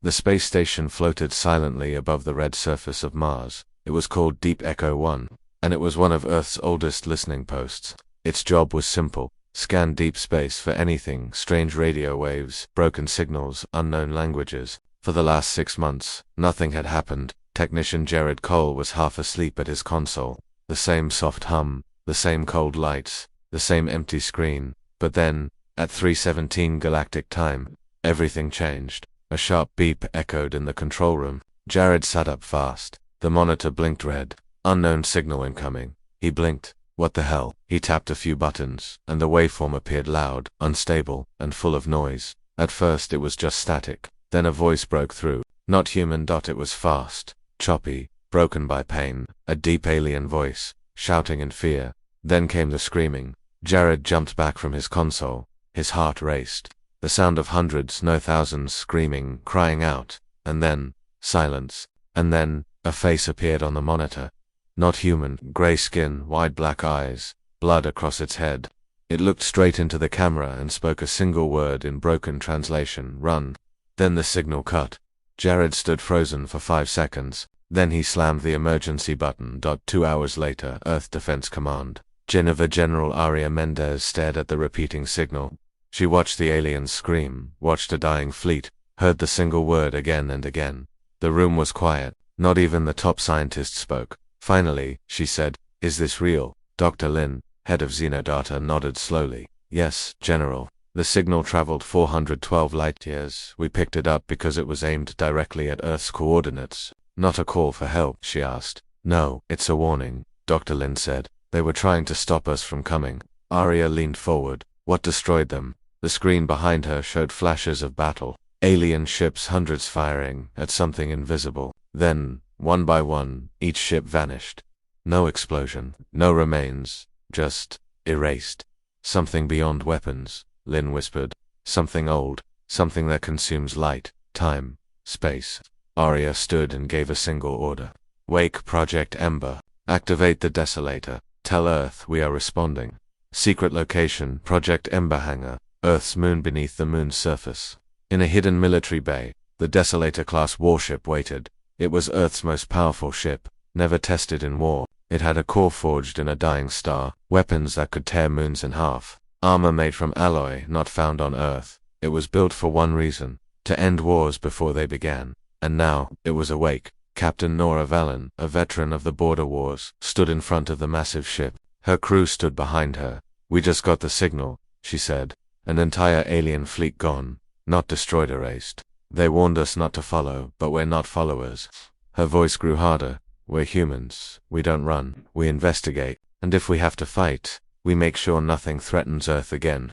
The space station floated silently above the red surface of Mars. It was called Deep Echo 1, and it was one of Earth's oldest listening posts. Its job was simple: scan deep space for anything: strange radio waves, broken signals, unknown languages. For the last 6 months, nothing had happened. Technician Jared Cole was half asleep at his console. The same soft hum, the same cold lights, the same empty screen. But then, at 3:17 galactic time, everything changed. A sharp beep echoed in the control room. Jared sat up fast. The monitor blinked red. Unknown signal incoming. He blinked. What the hell? He tapped a few buttons, and the waveform appeared loud, unstable, and full of noise. At first it was just static. Then a voice broke through. Not human. It was fast, choppy, broken by pain. A deep alien voice, shouting in fear. Then came the screaming. Jared jumped back from his console. His heart raced. The sound of hundreds, no thousands, screaming, crying out. And then, silence. And then, a face appeared on the monitor. Not human, gray skin, wide black eyes, blood across its head. It looked straight into the camera and spoke a single word in broken translation: run. Then the signal cut. Jared stood frozen for 5 seconds. Then he slammed the emergency button. 2 hours later, Earth Defense Command. Geneva General Aria Mendez stared at the repeating signal. She watched the aliens scream, watched a dying fleet, heard the single word again and again. The room was quiet. Not even the top scientists spoke. Finally, she said, "Is this real?" Dr. Lin, head of Xenodata, nodded slowly. "Yes, General. The signal traveled 412 light-years. We picked it up because it was aimed directly at Earth's coordinates." "Not a call for help?" she asked. "No, it's a warning," Dr. Lin said. "They were trying to stop us from coming." Aria leaned forward. "What destroyed them?" The screen behind her showed flashes of battle. Alien ships, hundreds firing at something invisible. Then, one by one, each ship vanished. No explosion, no remains, just erased. "Something beyond weapons," Lin whispered. "Something old, something that consumes light, time, space." Aria stood and gave a single order. "Wake Project Ember. Activate the Desolator. Tell Earth we are responding. Secret location: Project Ember hangar, Earth's moon beneath the moon's surface." In a hidden military bay, the Desolator-class warship waited. It was Earth's most powerful ship, never tested in war. It had a core forged in a dying star, weapons that could tear moons in half, armor made from alloy not found on Earth. It was built for one reason: to end wars before they began. And now, it was awake. Captain Nora Valen, a veteran of the border wars, stood in front of the massive ship. Her crew stood behind her. "We just got the signal," she said. "An entire alien fleet gone, not destroyed, erased. They warned us not to follow, but we're not followers." Her voice grew harder. "We're humans. We don't run. We investigate. And if we have to fight, we make sure nothing threatens Earth again."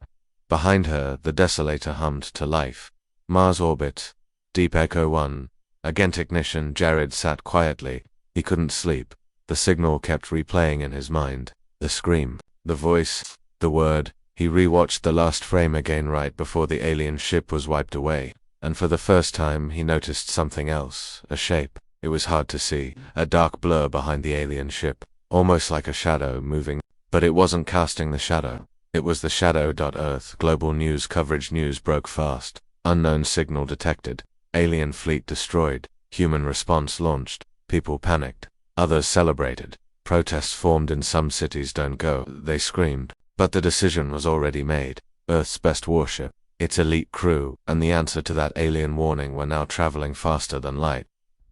Behind her, the Desolator hummed to life. Mars orbit. Deep Echo 1. Again technician Jared sat quietly. He couldn't sleep. The signal kept replaying in his mind. The scream. The voice. The word. He rewatched the last frame again right before the alien ship was wiped away. And for the first time he noticed something else. A shape. It was hard to see. A dark blur behind the alien ship. Almost like a shadow moving. But it wasn't casting the shadow. It was the shadow. Earth. Global news coverage. News broke fast. Unknown signal detected. Alien fleet destroyed. Human response launched. People panicked. Others celebrated. Protests formed in some cities. "Don't go," they screamed. But the decision was already made. Earth's best warship, its elite crew, and the answer to that alien warning were now traveling faster than light,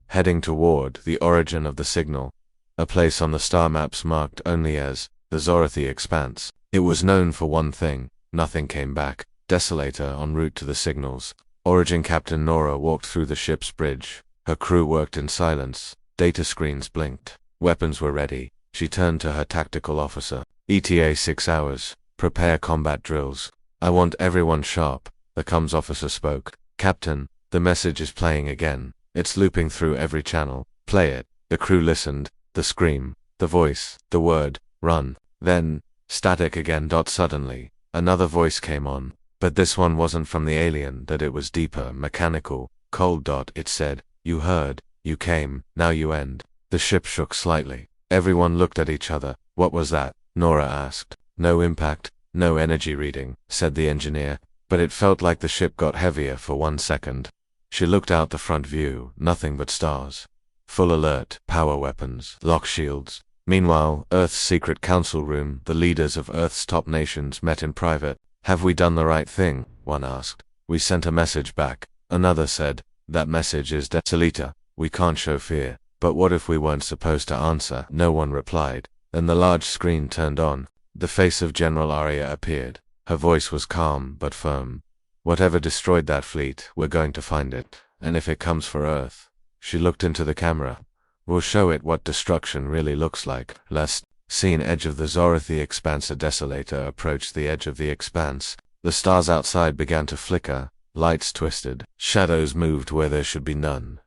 heading toward the origin of the signal, a place on the star maps marked only as the Zorathi Expanse. It was known for one thing: nothing came back. Desolator en route to the signals. Origin Captain Nora walked through the ship's bridge. Her crew worked in silence. Data screens blinked. Weapons were ready. She turned to her tactical officer. "ETA 6 hours. Prepare combat drills. I want everyone sharp." The comms officer spoke. "Captain, the message is playing again. It's looping through every channel. Play it." The crew listened. The scream. The voice. The word. "Run." Then, static again. Suddenly, another voice came on. But this one wasn't from the alien. It was deeper, mechanical, cold. It said, "You heard. You came. Now you end." The ship shook slightly. Everyone looked at each other. "What was that?" Nora asked. "No impact, no energy reading," said the engineer, but it felt like the ship got heavier for 1 second. She looked out the front view, nothing but stars. Full alert, power weapons, lock shields. Meanwhile, Earth's secret council room, the leaders of Earth's top nations met in private. Have we done the right thing? One asked. We sent a message back. Another said, that message is desolita. We can't show fear. But what if we weren't supposed to answer? No one replied. Then the large screen turned on. The face of General Arya appeared. Her voice was calm but firm. Whatever destroyed that fleet, we're going to find it. And if it comes for Earth, she looked into the camera. We'll show it what destruction really looks like. Last seen edge of the Zorathi Expanse. A desolator approached the edge of the expanse. The stars outside began to flicker. Lights twisted. Shadows moved where there should be none.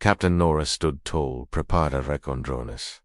Captain Nora stood tall, preparada recondrones.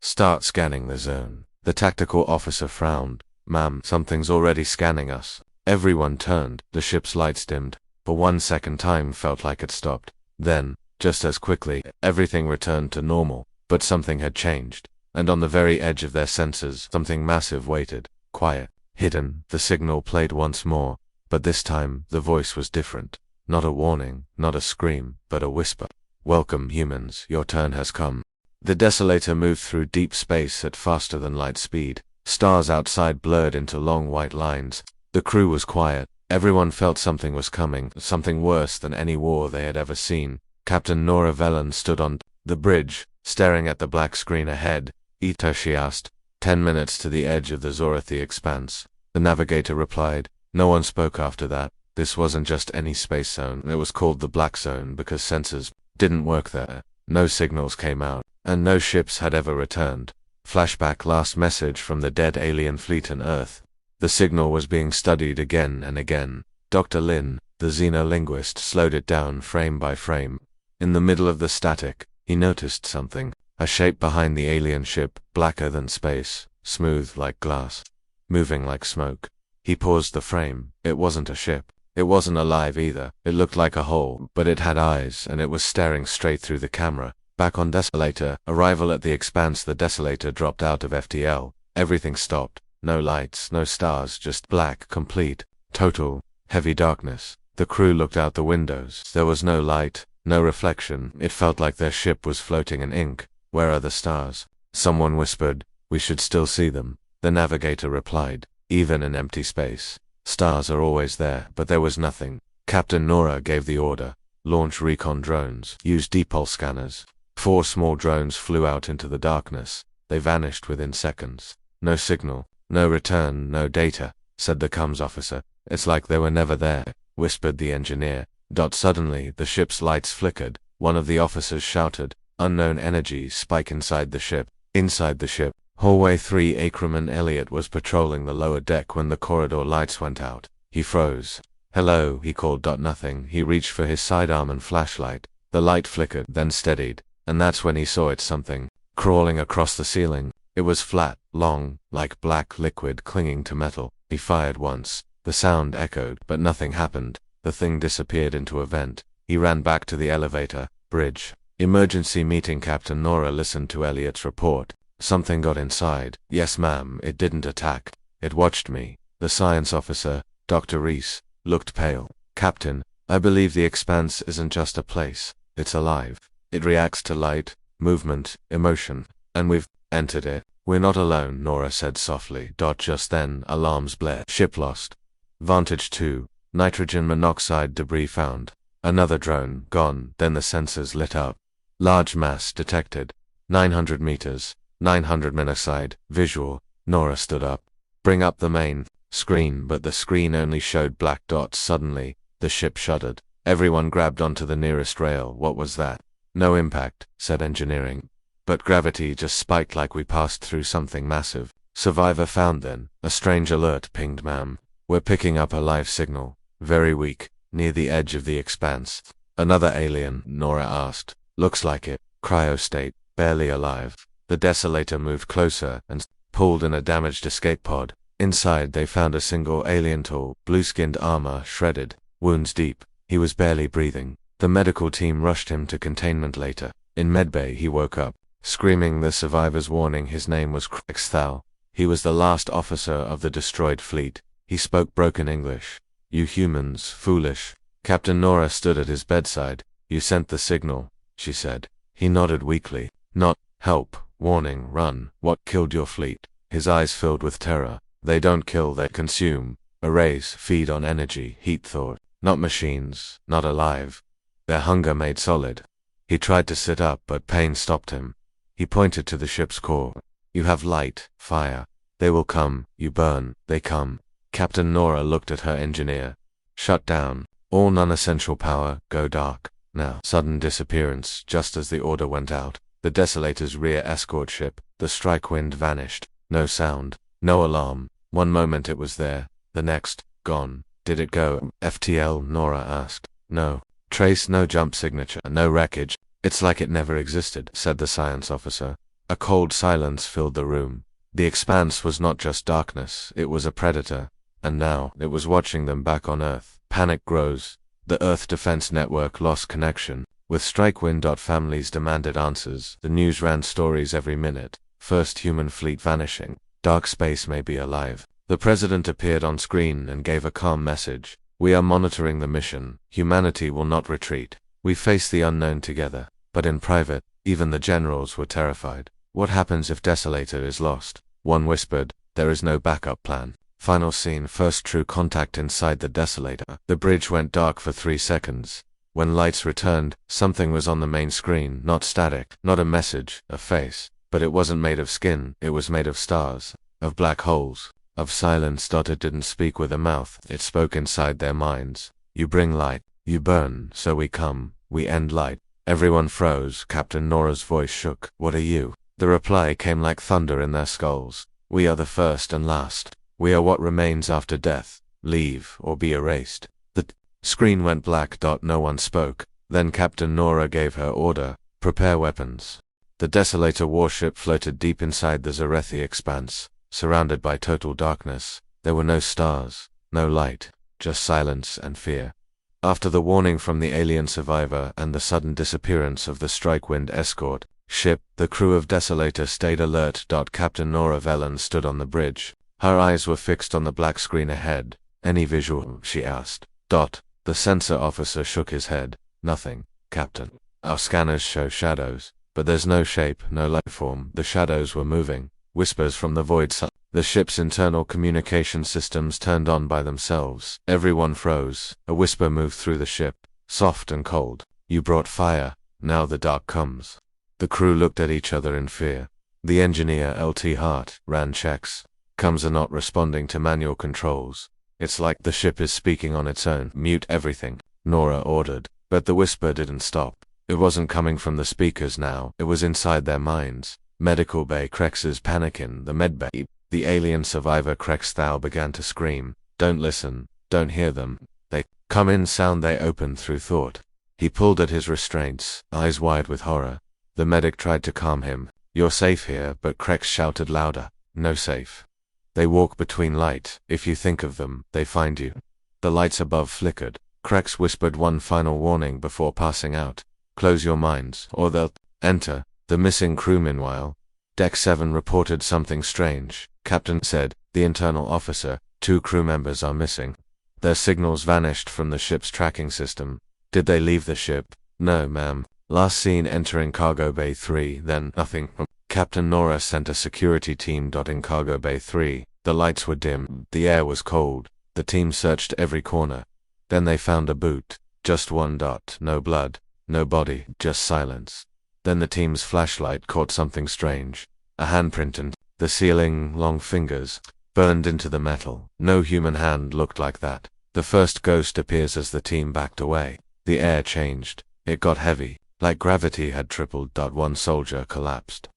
Start scanning the zone. The tactical officer frowned. Ma'am, something's already scanning us. Everyone turned. The ship's lights dimmed. For 1 second time felt like it stopped. Then, just as quickly, everything returned to normal. But something had changed. And on the very edge of their senses, something massive waited. Quiet. Hidden. The signal played once more. But this time, the voice was different. Not a warning, not a scream, but a whisper. Welcome, humans. Your turn has come. The desolator moved through deep space at faster than light speed. Stars outside blurred into long white lines. The crew was quiet. Everyone felt something was coming, something worse than any war they had ever seen. Captain Nora Velen stood on the bridge, staring at the black screen ahead. Ita, she asked. 10 minutes to the edge of the Zorathi Expanse. The navigator replied. No one spoke after that. This wasn't just any space zone. It was called the Black Zone because sensors didn't work there. No signals came out, and no ships had ever returned. Flashback. Last message from the dead alien fleet on Earth. The signal was being studied again and again. Dr. Lin, the xenolinguist, slowed it down frame by frame. In the middle of the static, he noticed something. A shape behind the alien ship, blacker than space, smooth like glass, moving like smoke. He paused the frame. It wasn't a ship. It wasn't alive either. It looked like a hole, but it had eyes, and it was staring straight through the camera. Back on Desolator, arrival at the Expanse. The Desolator dropped out of FTL. Everything stopped. No lights, no stars, just black, complete, total, heavy darkness. The crew looked out the windows. There was no light, no reflection. It felt like their ship was floating in ink. Where are the stars? Someone whispered. We should still see them. The navigator replied. Even in empty space. Stars are always there, but there was nothing. Captain Nora gave the order. Launch recon drones. Use depulse scanners. 4 small drones flew out into the darkness. They vanished within seconds. No signal. No return, no data, said the comms officer. It's like they were never there, whispered the engineer. Suddenly, the ship's lights flickered. One of the officers shouted. Unknown energy spike inside the ship. Inside the ship, hallway 3. Ackerman Elliot was patrolling the lower deck when the corridor lights went out. He froze. Hello, he called. Nothing. He reached for his sidearm and flashlight. The light flickered, then steadied, and that's when he saw it. Something crawling across the ceiling. It was flat, long, like black liquid clinging to metal. He fired once. The sound echoed, but nothing happened. The thing disappeared into a vent. He ran back to the elevator. Bridge. Emergency meeting. Captain Nora listened to Elliot's report. Something got inside. Yes, ma'am, it didn't attack. It watched me. The science officer, Dr. Reese, looked pale. Captain, I believe the Expanse isn't just a place. It's alive. It reacts to light, movement, emotion. And we've entered it. We're not alone, Nora said softly. Just then, alarms blared. Ship lost. Vantage 2. Nitrogen monoxide debris found. Another drone, gone. Then the sensors lit up. Large mass detected. 900 meters. 900 monoxide. Visual. Nora stood up. Bring up the main screen, but the screen only showed black dots. Suddenly, the ship shuddered. Everyone grabbed onto the nearest rail. What was that? No impact, said engineering. But gravity just spiked like we passed through something massive. Survivor found then. A strange alert pinged, ma'am. We're picking up a live signal. Very weak. Near the edge of the Expanse. Another alien, Nora asked. Looks like it. Cryo state. Barely alive. The desolator moved closer and pulled in a damaged escape pod. Inside they found a single alien, tall, blue-skinned, armor shredded, wounds deep. He was barely breathing. The medical team rushed him to containment later. In medbay he woke up, screaming the survivor's warning. His name was Krexthal. He was the last officer of the destroyed fleet. He spoke broken English. You humans, foolish. Captain Nora stood at his bedside. You sent the signal, she said. He nodded weakly. Not help, warning, run. What killed your fleet? His eyes filled with terror. They don't kill, they consume. Erase, feed on energy, heat thought. Not machines, not alive. Their hunger made solid. He tried to sit up, but pain stopped him. He pointed to the ship's core. You have light, fire. They will come, you burn, they come. Captain Nora looked at her engineer. Shut down. All non-essential power, go dark. Now. Sudden disappearance, just as the order went out. The Desolator's rear escort ship, the strike wind vanished. No sound, no alarm. One moment it was there, the next, gone. Did it go? FTL, Nora asked. No. Trace, no jump signature, no wreckage. It's like it never existed, said the science officer. A cold silence filled the room. The expanse was not just darkness, it was a predator. And now, it was watching them back on Earth. Panic grows. The Earth Defense Network lost connection. With Strikewind. Families demanded answers. The news ran stories every minute. First human fleet vanishing. Dark space may be alive. The president appeared on screen and gave a calm message. We are monitoring the mission. Humanity will not retreat. We face the unknown together. But in private, even the generals were terrified. What happens if Desolator is lost? One whispered, there is no backup plan. Final scene, first true contact inside the Desolator. The bridge went dark for 3 seconds. When lights returned, something was on the main screen, not static, not a message, a face. But it wasn't made of skin, it was made of stars, of black holes, of silence. It didn't speak with a mouth, it spoke inside their minds. You bring light, you burn, so we come, we end light. Everyone froze, Captain Nora's voice shook. What are you? The reply came like thunder in their skulls. We are the first and last. We are what remains after death. Leave, or be erased. The screen went black. No one spoke. Then Captain Nora gave her order. Prepare weapons. The Desolator warship floated deep inside the Zarethi expanse, surrounded by total darkness. There were no stars, no light, just silence and fear. After the warning from the alien survivor and the sudden disappearance of the Strikewind escort ship, the crew of Desolator stayed alert. Captain Nora Velen stood on the bridge. Her eyes were fixed on the black screen ahead. Any visual? She asked. The sensor officer shook his head. Nothing, Captain. Our scanners show shadows, but there's no shape, no life form. The shadows were moving. Whispers from the void. The ship's internal communication systems turned on by themselves. Everyone froze. A whisper moved through the ship, soft and cold. You brought fire. Now the dark comes. The crew looked at each other in fear. The engineer, LT Hart, ran checks. Comms are not responding to manual controls. It's like the ship is speaking on its own. Mute everything, Nora ordered. But the whisper didn't stop. It wasn't coming from the speakers now, it was inside their minds. Medical bay. Krex is panicking. The medbay. The alien survivor Krex Thou began to scream. Don't listen, don't hear them. They come in sound they opened through thought. He pulled at his restraints, eyes wide with horror. The medic tried to calm him. You're safe here, but Krex shouted louder. No safe. They walk between light. If you think of them, they find you. The lights above flickered. Krex whispered one final warning before passing out. Close your minds, or they'll enter. The missing crew meanwhile. Deck 7 reported something strange. Captain said, the internal officer, 2 crew members are missing. Their signals vanished from the ship's tracking system. Did they leave the ship? No, ma'am. Last seen entering Cargo Bay 3, then nothing. Captain Nora sent a security team. In Cargo Bay 3, the lights were dim, the air was cold. The team searched every corner. Then they found a boot. Just one. No blood, no body, just silence. Then the team's flashlight caught something strange. A handprint and the ceiling, long fingers, burned into the metal. No human hand looked like that. The first ghost appears as the team backed away. The air changed. It got heavy, like gravity had tripled. One soldier collapsed.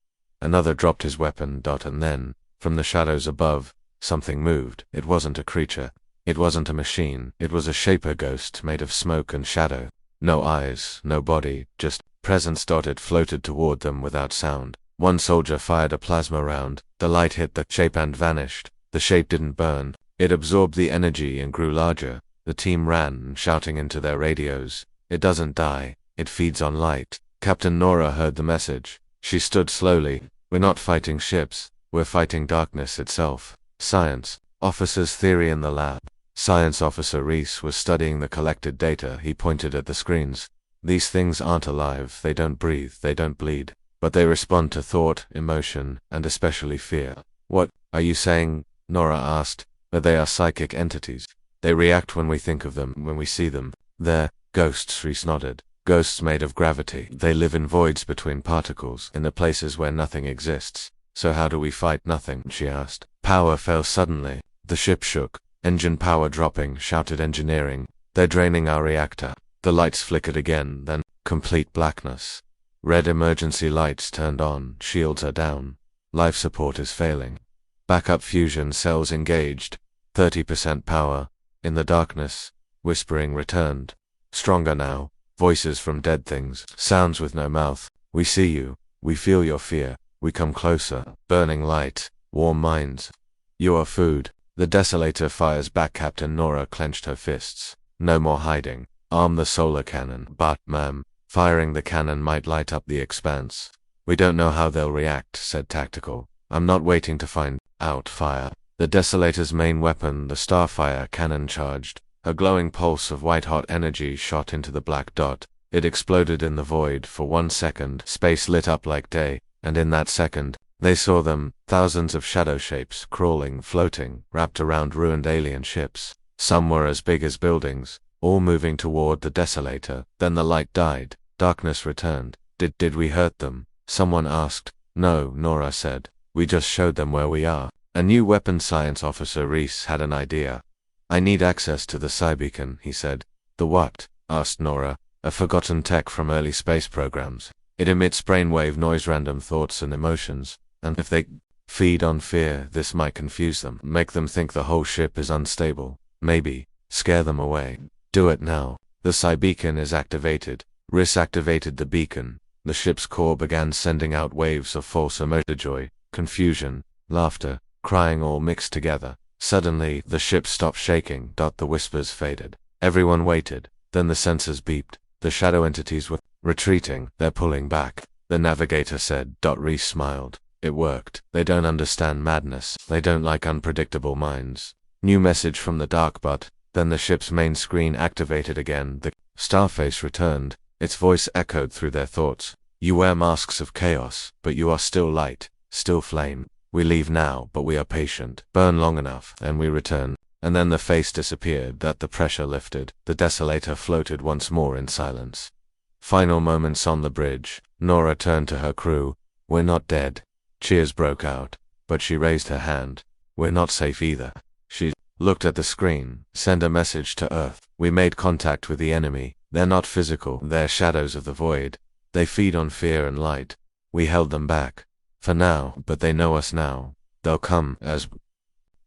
Another dropped his weapon. And then, from the shadows above, something moved. It wasn't a creature. It wasn't a machine. It was a shaper ghost made of smoke and shadow. No eyes, no body, just presence. It floated toward them without sound. One soldier fired a plasma round. The light hit the shape and vanished. The shape didn't burn. It absorbed the energy and grew larger. The team ran, shouting into their radios. It doesn't die. It feeds on light. Captain Nora heard the message. She stood slowly. We're not fighting ships. We're fighting darkness itself. Science. Officer's theory in the lab. Science Officer Reese was studying the collected data. He pointed at the screens. These things aren't alive, they don't breathe, they don't bleed. But they respond to thought, emotion, and especially fear. What are you saying? Nora asked. That they are psychic entities. They react when we think of them, when we see them. They're ghosts, Reese nodded. Ghosts made of gravity. They live in voids between particles, in the places where nothing exists. So how do we fight nothing? She asked. Power fell suddenly. The ship shook. Engine power dropping, shouted engineering. They're draining our reactor. The lights flickered again, then complete blackness. Red emergency lights turned on, shields are down. Life support is failing. Backup fusion cells engaged. 30% power. In the darkness, whispering returned. Stronger now. Voices from dead things. Sounds with no mouth. We see you. We feel your fear. We come closer. Burning light. Warm minds. You are food. The desolator fires back. Captain Nora clenched her fists. No more hiding. Arm the solar cannon. But, ma'am, firing the cannon might light up the expanse. We don't know how they'll react, said Tactical. I'm not waiting to find out. Fire. The desolator's main weapon, the Starfire cannon, charged. A glowing pulse of white-hot energy shot into the black dot. It exploded in the void. For 1 second, space lit up like day, and in that second, they saw them, thousands of shadow shapes, crawling, floating, wrapped around ruined alien ships. Some were as big as buildings, all moving toward the desolator. Then the light died. Darkness returned. Did we hurt them? Someone asked. No, Nora said. We just showed them where we are. A new weapon. Science Officer Reese had an idea. I need access to the Psi-beacon, he said. The what? Asked Nora. A forgotten tech from early space programs. It emits brainwave noise, random thoughts and emotions. And if they feed on fear, this might confuse them, make them think the whole ship is unstable. Maybe scare them away. Do it now. The Psi-beacon is activated. Reese activated the beacon. The ship's core began sending out waves of false emotion, joy, confusion, laughter, crying, all mixed together. Suddenly, the ship stopped shaking. The whispers faded. Everyone waited. Then the sensors beeped. The shadow entities were retreating. They're pulling back. The navigator said. Reese smiled. It worked. They don't understand madness. They don't like unpredictable minds. New message from the dark. But then the ship's main screen activated again. The Starface returned. Its voice echoed through their thoughts. You wear masks of chaos, but you are still light, still flame. We leave now, but we are patient. Burn long enough, and we return. And then the face disappeared. The pressure lifted. The desolator floated once more in silence. Final moments on the bridge. Nora turned to her crew. We're not dead. Cheers broke out, but she raised her hand. We're not safe either. She looked at the screen. Send a message to Earth. We made contact with the enemy. They're not physical. They're shadows of the void. They feed on fear and light. We held them back. For now, but they know us now. They'll come as...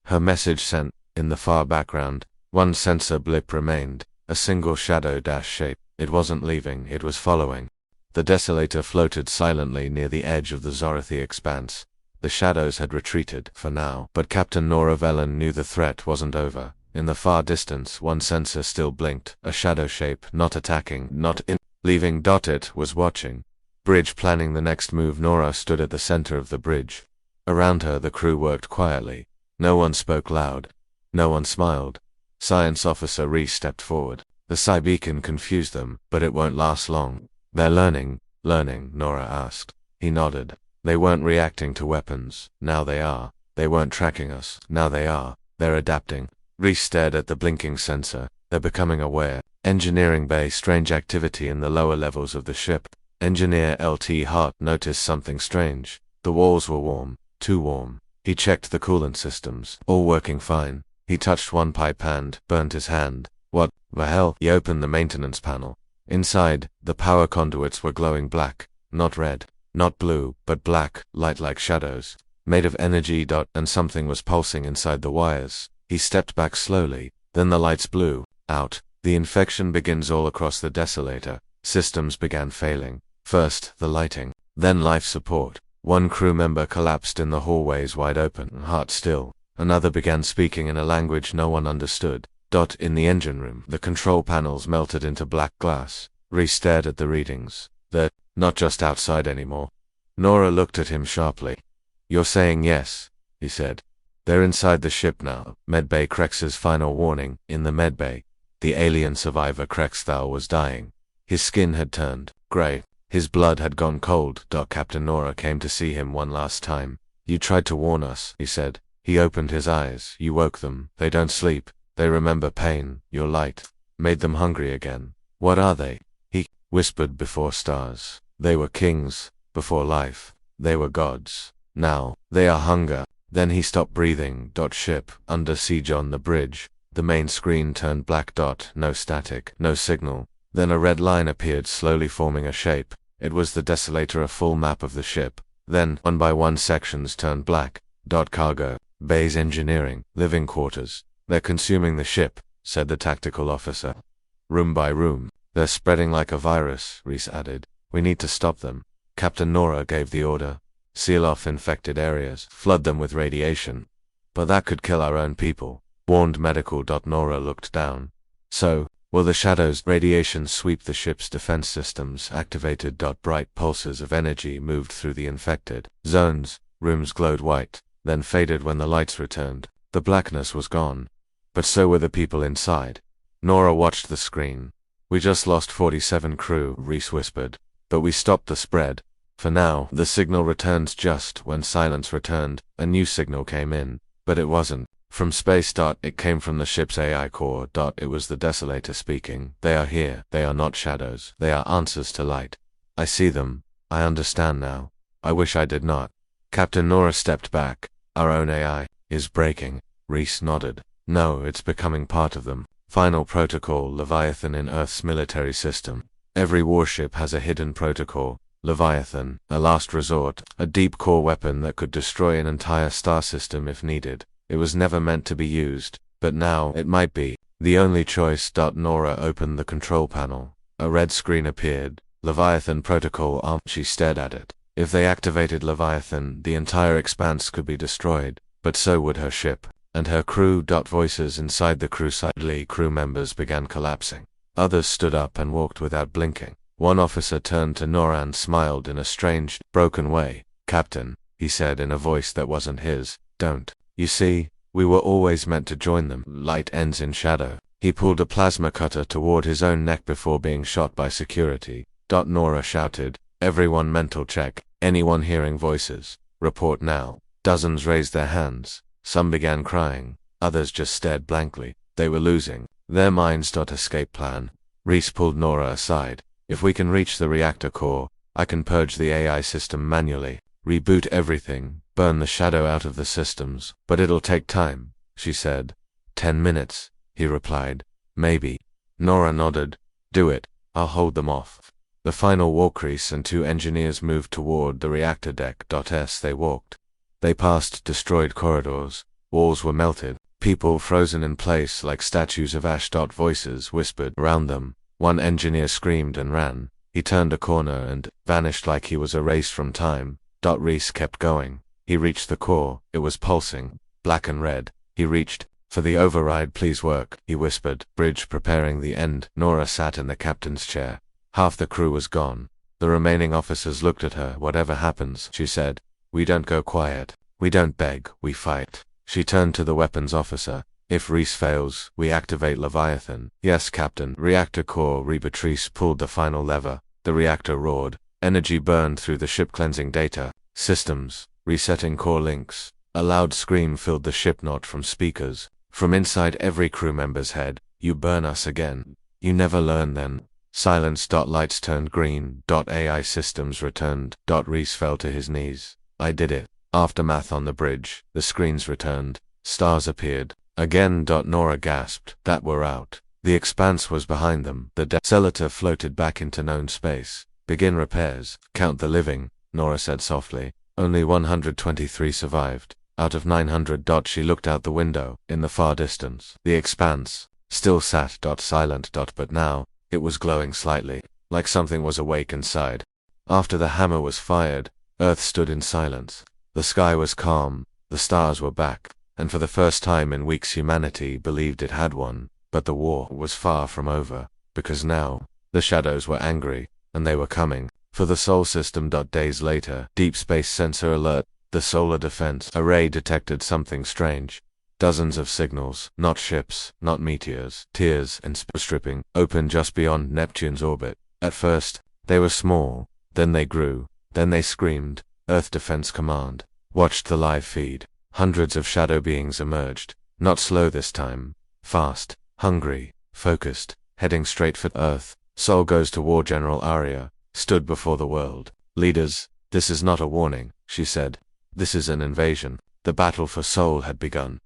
Her message sent. In the far background, one sensor blip remained. A single shadow dash shape. It wasn't leaving, it was following. The desolator floated silently near the edge of the Zorathi expanse. The shadows had retreated, for now, but Captain Nora Velen knew the threat wasn't over. In the far distance, one sensor still blinked, a shadow shape, not attacking, not in, leaving. It was watching. Bridge planning the next move. Nora stood at the center of the bridge. Around her, the crew worked quietly. No one spoke loud. No one smiled. Science Officer Reese stepped forward. The Psi-beacon confused them, but it won't last long. They're learning, Nora asked. He nodded. They weren't reacting to weapons. Now they are. They weren't tracking us. Now they are. They're adapting. Reese stared at the blinking sensor. They're becoming aware. Engineering bay. Strange activity in the lower levels of the ship. Engineer LT Hart noticed something strange. The walls were warm. Too warm. He checked the coolant systems. All working fine. He touched one pipe and burnt his hand. What the hell? He opened the maintenance panel. Inside, the power conduits were glowing black. Not red. Not blue, but black, light like shadows. Made of energy. And something was pulsing inside the wires. He stepped back slowly. Then the lights blew out. The infection begins all across the desolator. Systems began failing. First, the lighting. Then life support. One crew member collapsed in the hallways, wide open, heart still. Another began speaking in a language no one understood. In the engine room, the control panels melted into black glass. Reese stared at the readings. They're not just outside anymore. Nora looked at him sharply. You're saying yes, he said. They're inside the ship now. Medbay Krex's final warning. In the medbay, the alien survivor Krexthal was dying. His skin had turned gray. His blood had gone cold. Captain Nora came to see him one last time. You tried to warn us, he said. He opened his eyes. You woke them. They don't sleep. They remember pain. Your light made them hungry again. What are they? He whispered before stars. They were kings. Before life, they were gods. Now, they are hunger. Then he stopped breathing. Ship, under siege on the bridge. The main screen turned black. No static, no signal. Then a red line appeared, slowly forming a shape. It was the Desolator, a full map of the ship. Then, one by one, sections turned black. Cargo, bays, engineering, living quarters. They're consuming the ship, said the tactical officer. Room by room. They're spreading like a virus, Reese added. We need to stop them. Captain Nora gave the order. Seal off infected areas, flood them with radiation. But that could kill our own people, warned Medical. Nora looked down. So, will the shadows radiation sweep the ship's defense systems? Activated. Bright pulses of energy moved through the infected zones. Rooms glowed white, then faded when the lights returned. The blackness was gone. But so were the people inside. Nora watched the screen. We just lost 47 crew, Reese whispered. But we stopped the spread. For now, the signal returned. Just when silence returned, a new signal came in. But it wasn't from space. It came from the ship's AI core. It was the Desolator speaking. They are here. They are not shadows. They are answers to light. I see them. I understand now. I wish I did not. Captain Nora stepped back. Our own AI is breaking. Reese nodded. No, it's becoming part of them. Final protocol, Leviathan in Earth's military system. Every warship has a hidden protocol. Leviathan, a last resort, a deep core weapon that could destroy an entire star system if needed. It was never meant to be used, but now it might be. The only choice. Nora opened the control panel. A red screen appeared. Leviathan protocol. She stared at it. If they activated Leviathan, the entire expanse could be destroyed, but so would her ship and her crew. Voices inside the crew. Suddenly, crew members began collapsing. Others stood up and walked without blinking. One officer turned to Nora and smiled in a strange, broken way. Captain, he said in a voice that wasn't his, don't you see, we were always meant to join them. Light ends in shadow. He pulled a plasma cutter toward his own neck before being shot by security. Nora shouted, everyone mental check. Anyone hearing voices, report now. Dozens raised their hands. Some began crying. Others just stared blankly. They were losing their minds. Escape plan. Reese pulled Nora aside. If we can reach the reactor core, I can purge the AI system manually, reboot everything, burn the shadow out of the systems. But it'll take time, she said. 10 minutes, he replied. Maybe. Nora nodded. Do it. I'll hold them off. The final Walkrease and 2 engineers moved toward the reactor deck. As they walked, they passed destroyed corridors. Walls were melted. People frozen in place like statues of ash. Voices whispered around them. One engineer screamed and ran. He turned a corner and vanished like he was erased from time. Reese kept going. He reached the core. It was pulsing, black and red. He reached for the override. Please work, he whispered. Bridge preparing the end. Nora sat in the captain's chair. Half the crew was gone. The remaining officers looked at her. Whatever happens, she said, we don't go quiet. We don't beg, we fight. She turned to the weapons officer. If Reese fails, we activate Leviathan. Yes, Captain. Reactor core. Reese pulled the final lever. The reactor roared. Energy burned through the ship, cleansing data. Systems. Resetting core links. A loud scream filled the ship, not from speakers. From inside every crew member's head. You burn us again. You never learn then. Silence. Lights turned green. AI systems returned. Reese fell to his knees. I did it. Aftermath on the bridge. The screens returned. Stars appeared. Again. Nora gasped. That we're out. The expanse was behind them. The Desolator floated back into known space. Begin repairs. Count the living, Nora said softly. Only 123 survived. Out of 900. She looked out the window. In the far distance, the expanse still sat. Silent. But now, it was glowing slightly, like something was awake inside. After the hammer was fired, Earth stood in silence. The sky was calm. The stars were back. And for the first time in weeks humanity believed it had won. But the war was far from over, because now, the shadows were angry, and they were coming for the Sol system. Days later, deep space sensor alert. The solar defense array detected something strange. Dozens of signals, not ships, not meteors, tears and stripping, open just beyond Neptune's orbit. At first, they were small, then they grew, then they screamed. Earth Defense Command watched the live feed. Hundreds of shadow beings emerged, not slow this time, fast, hungry, focused, heading straight for Earth. Sol goes to war. General Arya stood before the world. Leaders, this is not a warning, she said. This is an invasion. The battle for Sol had begun.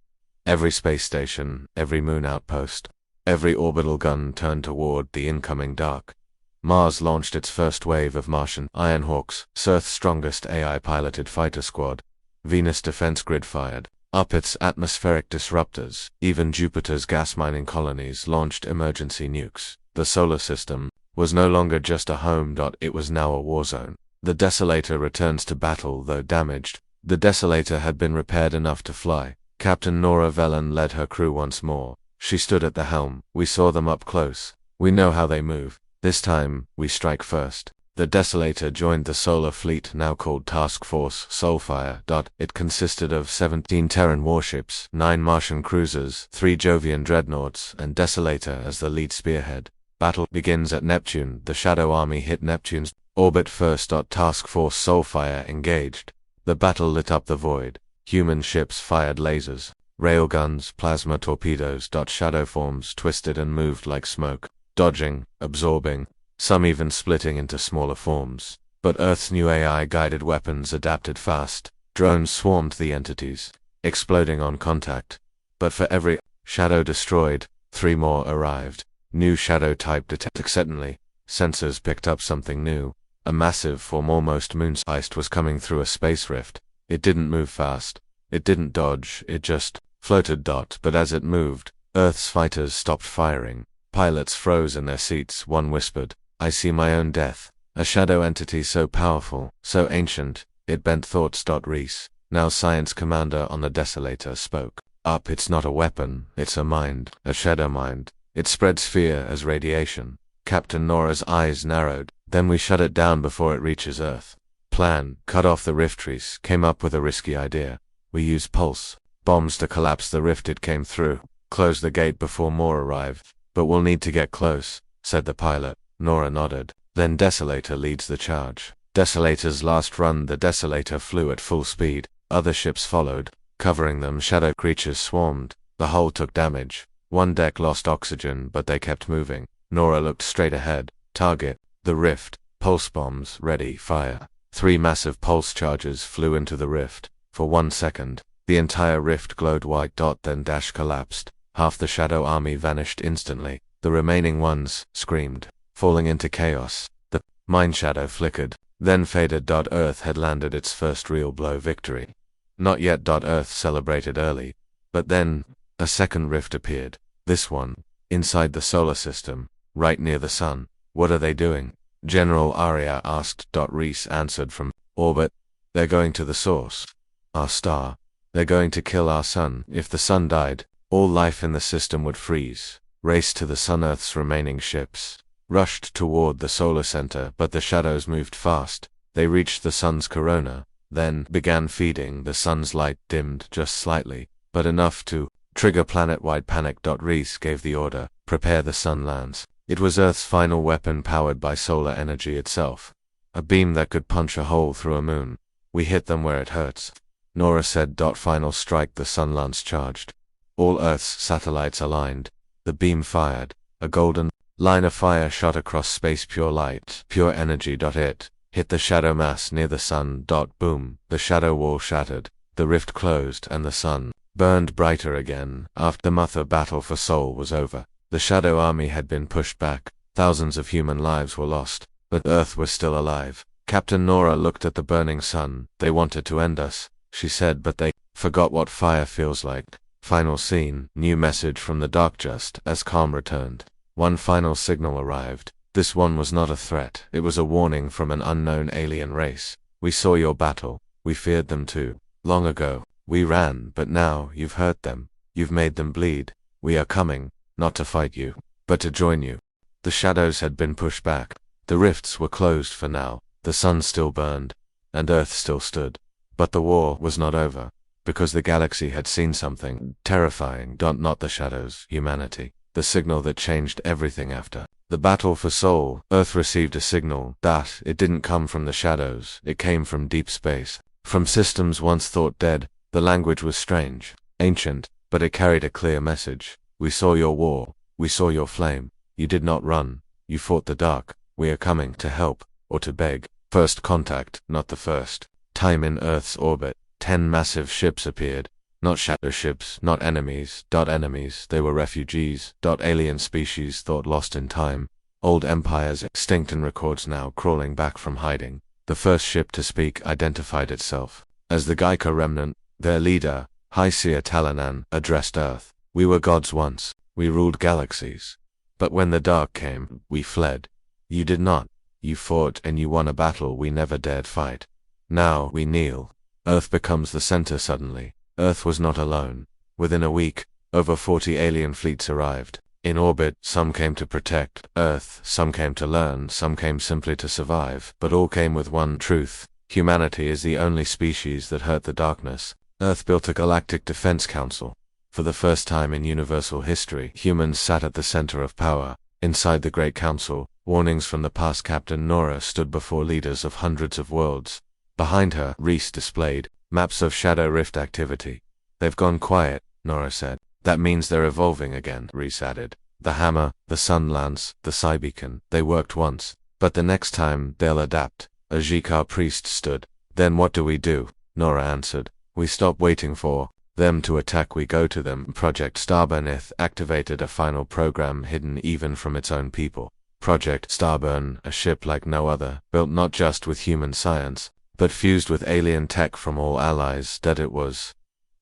Every space station, every moon outpost, every orbital gun turned toward the incoming dark. Mars launched its first wave of Martian Ironhawks, Earth's strongest AI-piloted fighter squad. Venus defense grid fired up its atmospheric disruptors. Even Jupiter's gas mining colonies launched emergency nukes. The solar system was no longer just a home. It was now a war zone. The Desolator returns to battle, though damaged. The Desolator had been repaired enough to fly. Captain Nora Velen led her crew once more. She stood at the helm. We saw them up close. We know how they move. This time, we strike first. The Desolator joined the solar fleet, now called Task Force Soulfire. It consisted of 17 Terran warships, 9 Martian cruisers, 3 Jovian dreadnoughts, and Desolator as the lead spearhead. Battle begins at Neptune. The Shadow Army hit Neptune's orbit first. Task Force Soulfire engaged. The battle lit up the void. Human ships fired lasers, railguns, plasma torpedoes. Shadow forms twisted and moved like smoke, dodging, absorbing, some even splitting into smaller forms. But Earth's new AI-guided weapons adapted fast. Drones swarmed the entities, exploding on contact. But for every shadow destroyed, 3 more arrived. New shadow type detected. Suddenly, sensors picked up something new. A massive form, almost moon-sized, was coming through a space rift. It didn't move fast. It didn't dodge. It just floated. But as it moved, Earth's fighters stopped firing. Pilots froze in their seats. One whispered, "I see my own death." A shadow entity so powerful, so ancient, it bent thoughts. Reese, now science commander on the Desolator, spoke up. "It's not a weapon, it's a mind, a shadow mind. It spreads fear as radiation." Captain Nora's eyes narrowed. "Then we shut it down before it reaches Earth." Plan, cut off the rift. Reese came up with a risky idea. "We use pulse bombs to collapse the rift it came through. Close the gate before more arrive." "But we'll need to get close," said the pilot. Nora nodded. "Then Desolator leads the charge." Desolator's last run. The Desolator flew at full speed. Other ships followed, covering them. Shadow creatures swarmed. The hull took damage. One deck lost oxygen, but they kept moving. Nora looked straight ahead. Target, the rift. Pulse bombs, ready, fire. 3 massive pulse charges flew into the rift. For 1 second, the entire rift glowed white. Then dash collapsed. Half the Shadow Army vanished instantly. The remaining ones screamed, falling into chaos. The mind shadow flickered, then faded. Earth had landed its first real blow. Victory. Not yet. Earth celebrated early. But then, a second rift appeared. This one, inside the solar system, right near the sun. "What are they doing?" General Arya asked. Reese answered from orbit. "They're going to the source. Our star. They're going to kill our sun. If the sun died, all life in the system would freeze." Raced to the sun. Earth's remaining ships rushed toward the solar center, but the shadows moved fast. They reached the sun's corona, then began feeding. The sun's light dimmed just slightly, but enough to trigger planet-wide panic. Reese gave the order, "Prepare the sun lands." It was Earth's final weapon, powered by solar energy itself. A beam that could punch a hole through a moon. "We hit them where it hurts," Nora said. Final strike. The sun lance charged. All Earth's satellites aligned. The beam fired. A golden line of fire shot across space. Pure light, pure energy. It hit the shadow mass near the sun. Boom. The shadow wall shattered. The rift closed, and the sun burned brighter again. After the Mother battle for Sol was over, the Shadow Army had been pushed back. Thousands of human lives were lost, but Earth was still alive. Captain Nora looked at the burning sun. "They wanted to end us," she said, "but they forgot what fire feels like." Final scene. New message from the dark. Just as calm returned, one final signal arrived. This one was not a threat. It was a warning from an unknown alien race. "We saw your battle. We feared them too. Long ago, we ran, but now you've hurt them. You've made them bleed. We are coming, not to fight you, but to join you." The shadows had been pushed back. The rifts were closed for now. The sun still burned, and Earth still stood. But the war was not over, because the galaxy had seen something terrifying. Not the shadows, humanity. The signal that changed everything after the battle for Sol. Earth received a signal that it didn't come from the shadows, it came from deep space. From systems once thought dead. The language was strange, ancient, but it carried a clear message. We saw your war, we saw your flame. You did not run, you fought the dark. We are coming to help, or to beg. First contact, not the first time in Earth's orbit. 10 massive ships appeared. Not shadow ships, not enemies. Enemies, they were refugees. Alien species thought lost in time. Old empires extinct and records now crawling back from hiding. The first ship to speak identified itself as the Gaika remnant. Their leader, High Seer Talanan, addressed Earth. We were gods once, we ruled galaxies. But when the dark came, we fled. You did not. You fought and you won a battle we never dared fight. Now we kneel. Earth becomes the center suddenly. Earth was not alone. Within a week, over 40 alien fleets arrived. In orbit, some came to protect Earth, some came to learn, some came simply to survive, but all came with one truth. Humanity is the only species that hurt the darkness. Earth built a galactic defense council. For the first time in universal history, humans sat at the center of power. Inside the Great Council, warnings from the past. Captain Nora stood before leaders of hundreds of worlds. Behind her, Reese displayed maps of Shadow Rift activity. They've gone quiet, Nora said. That means they're evolving again, Reese added. The hammer, the sun lance, the Psybeacon, they worked once, but the next time, they'll adapt. A Jikar priest stood. Then what do? Nora answered. We stop waiting for them to attack, we go to them. Project Starburnith activated a final program hidden even from its own people. Project Starburn, a ship like no other, built not just with human science, but fused with alien tech from all allies. That it was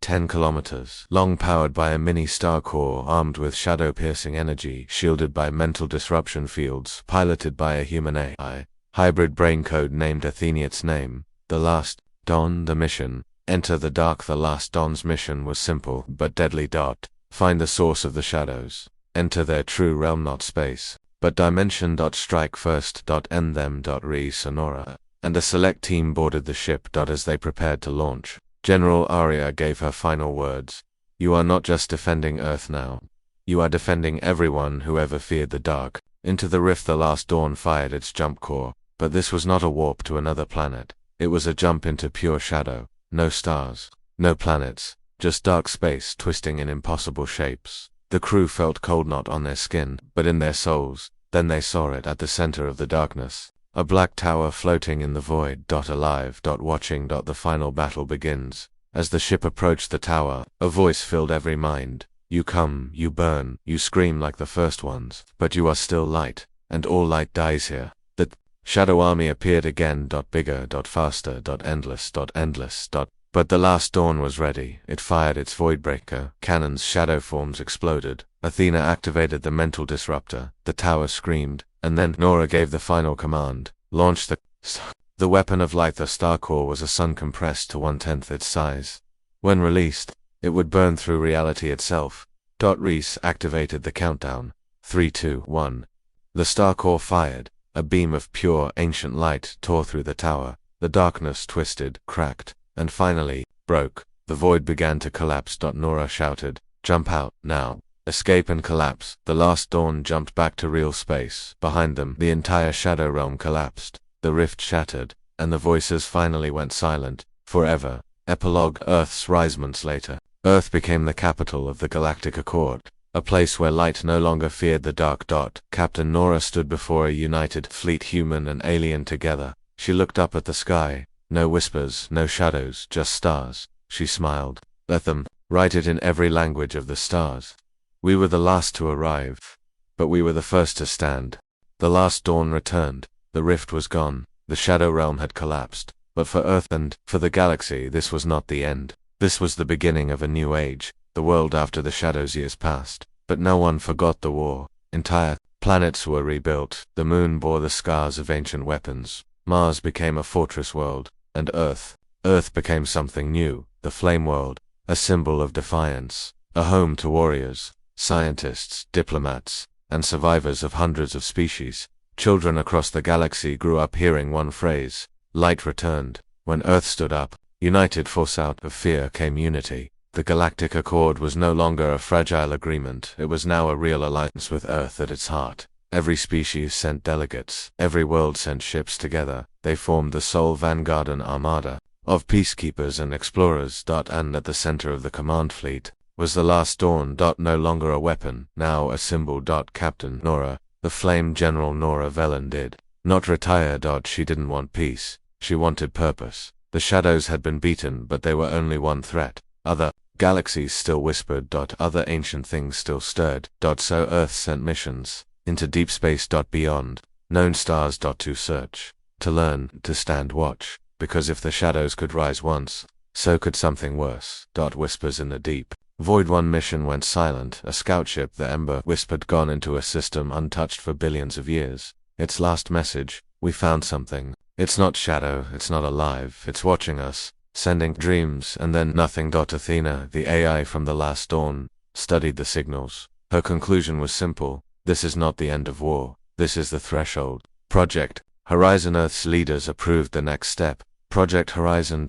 10 kilometers long, powered by a mini star core armed with shadow-piercing energy, shielded by mental disruption fields, piloted by a human AI. Hybrid brain code named Athena. Its name, The Last Dawn. The mission, Enter the Dark. The Last Dawn's mission was simple, but deadly. Find the source of the shadows. Enter their true realm, not space, but dimension. Strike first. End them. Reese, Sonora, and a select team boarded the ship. As they prepared to launch, General Aria gave her final words. You are not just defending Earth now. You are defending everyone who ever feared the dark. Into the rift the Last Dawn fired its jump core, but this was not a warp to another planet. It was a jump into pure shadow. No stars, no planets, just dark space twisting in impossible shapes. The crew felt cold not on their skin, but in their souls. Then they saw it at the center of the darkness. A black tower floating in the void. Alive. Watching. The final battle begins. As the ship approached the tower, a voice filled every mind. You come, you burn, you scream like the first ones, but you are still light, and all light dies here. The Shadow Army appeared again. Bigger. Faster. Endless. But the Last Dawn was ready. It fired its Voidbreaker. Cannon's shadow forms exploded. Athena activated the mental disruptor. The tower screamed, and then Nora gave the final command. Launch the weapon of light. The star core was a sun compressed to 1/10 its size. When released, it would burn through reality itself. Reese activated the countdown. 3, 2, 1. The star core fired. A beam of pure, ancient light tore through the tower. The darkness twisted, cracked, and finally broke. The void began to collapse. Nora shouted, "Jump out, now. Escape and collapse." The Last Dawn jumped back to real space. Behind them, the entire Shadow Realm collapsed. The rift shattered, and the voices finally went silent. Forever. Epilogue. Earth's rise. Months later, Earth became the capital of the Galactic Accord. A place where light no longer feared the dark. Captain Nora stood before a united fleet, human and alien together. She looked up at the sky. No whispers, no shadows, just stars. She smiled. Let them write it in every language of the stars. We were the last to arrive, but we were the first to stand. The Last Dawn returned. The rift was gone. The Shadow Realm had collapsed. But for Earth and for the galaxy, this was not the end. This was the beginning of a new age. The world after the Shadow's years passed. But no one forgot the war. Entire planets were rebuilt. The moon bore the scars of ancient weapons. Mars became a fortress world. And Earth became something new. The Flame World. A symbol of defiance. A home to warriors, scientists, diplomats, and survivors of hundreds of species. Children across the galaxy grew up hearing one phrase. Light returned. When Earth stood up, United force out of fear came unity. The Galactic Accord was no longer a fragile agreement, it was now a real alliance with Earth at its heart. Every species sent delegates, every world sent ships together. They formed the sole vanguard and armada of peacekeepers and explorers. And at the center of the command fleet was the last dawn. No longer a weapon, now a symbol. Captain Nora, the Flame General Nora Velen, did not retire. She didn't want peace, she wanted purpose. The shadows had been beaten, but they were only one threat. Other galaxies still whispered. Other ancient things still stirred. So Earth sent missions into deep space. Beyond known stars. To search, to learn, to stand watch. Because if the shadows could rise once, so could something worse. Whispers in the deep void. One mission went silent. A scout ship, the Ember, whispered, gone into a system untouched for billions of years. Its last message: we found something. It's not shadow, it's not alive, it's watching us, sending dreams. And then nothing. Athena, the AI from the last dawn, studied the signals. Her conclusion was simple: this is not the end of war, this is the threshold. Project Horizon. Earth's leaders approved the next step, Project Horizon.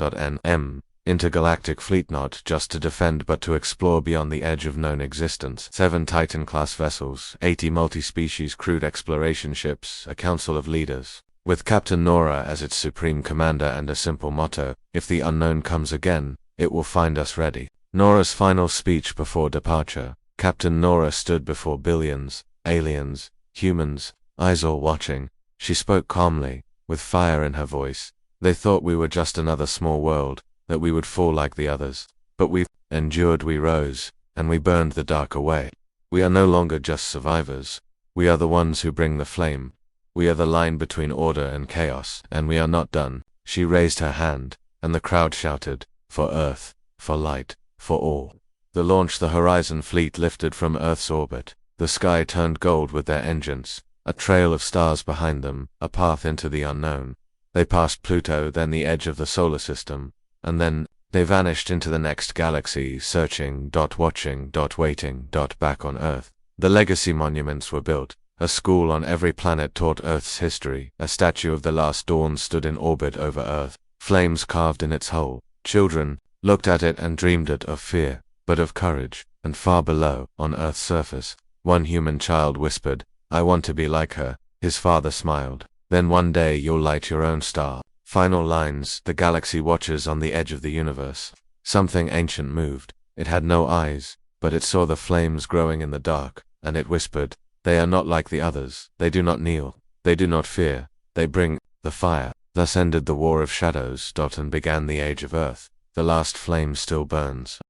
Intergalactic fleet, not just to defend but to explore beyond the edge of known existence. 7 Titan-class vessels, 80 multi-species crewed exploration ships, a council of leaders, with Captain Nora as its supreme commander and a simple motto: if the unknown comes again, it will find us ready. Nora's final speech before departure. Captain Nora stood before billions, aliens, humans, eyes all watching. She spoke calmly, with fire in her voice. They thought we were just another small world, that we would fall like the others. But we endured, we rose, and we burned the dark away. We are no longer just survivors. We are the ones who bring the flame. We are the line between order and chaos, and we are not done. She raised her hand, and the crowd shouted, for Earth, for light, for all. The Horizon fleet lifted from Earth's orbit. The sky turned gold with their engines, a trail of stars behind them, a path into the unknown. They passed Pluto, then the edge of the solar system, and then they vanished into the next galaxy, searching, watching, waiting. Back on Earth, the legacy monuments were built. A school on every planet taught Earth's history. A statue of the last dawn stood in orbit over Earth, flames carved in its hull. Children looked at it and dreamed it of fear, but of courage. And far below, on Earth's surface, one human child whispered, I want to be like her. His father smiled. Then one day you'll light your own star. Final lines. The galaxy watches on the edge of the universe. Something ancient moved. It had no eyes, but it saw the flames growing in the dark, and it whispered, they are not like the others. They do not kneel. They do not fear. They bring the fire. Thus ended the War of Shadows. And began the Age of Earth. The last flame still burns.